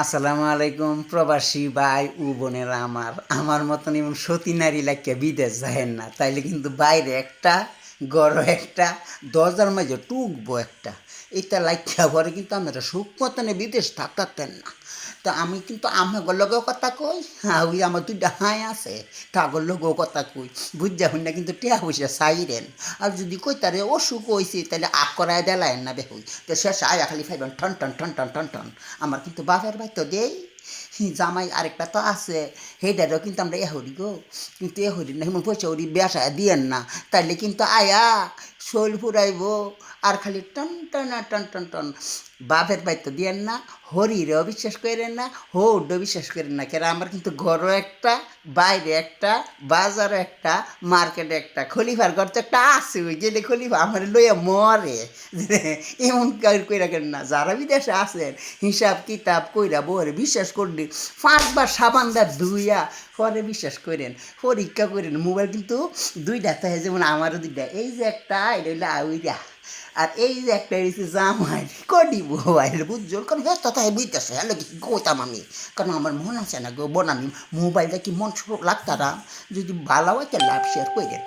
আসসালামু আলাইকুম প্রবাসী ভাই ও বোনেরা আমার মতন এমন সতী নারী লাগিয়া বিদেশ যাহেন না, তাইলে কিন্তু বাইরে একটা গড় একটা দরজার মাঝে টুকবো একটা এটা লাগিয়া পরে কিন্তু আমরা সুখ মতনে বিদেশ থাকতেন না। তো আমি কিন্তু আমার লগেও কথা কই, ওই আমার দুইটা হাই আছে তাগর লগেও কথা কই, বুঝা হই না কিন্তু টিয়া পয়সা চাইরেন। আর যদি কই তারে অসুখ হয়েছে তাহলে আগ করায় দেলায়েন না বেহুই, তো শেষ আয়া খালি ফাইবেন ঠন টন ঠন টন ঠন টন। আমার কিন্তু বাপের ভাই তো দেই জামাই আরেকটা তো আছে, হেডারও কিন্তু আমরা এহরি গো, কিন্তু এহরি না এমন পয়সা ওরি বেসা দিয়েন না, তাইলে কিন্তু আয়া শৈল ফুরাইব আর খালি টন টন টন টন টন। বাপের ভাই তো দিয়েন না, হরিরেও বিশ্বাস করেন না, হৌডও বিশ্বাস করেন না, কেন আমার কিন্তু ঘরও একটা, বাইরে একটা, বাজারও একটা, মার্কেটে একটা, খলিফার ঘর তো একটা আছে, ওই গেলে খলিফা আমার লইয়া মরে যে এমন কইরা কেন না। যারা বিদেশে আছেন হিসাব কিতাব কইরা বরে বিশ্বাস করলি 5 বার সাবান দা ধুইয়া পরে বিশ্বাস করেন, পরীক্ষা করেন। মোবাইল কিন্তু দুইটা থাকে, যেমন আমারও দুইটা, এই যে একটা এটা হইলে আউইরা, আর এই যে একটা হয়েছে জামাই কডি মোবাইল বুঝছো, কারণ হ্যাঁ তাই বুঝতেছে হ্যালো কি গোতাম আমি, কারণ আমার মন আছে না গো বোন, আমি মোবাইলটা কি মন লাগতারা যদি ভালো হয় লাভ শেয়ার করেন।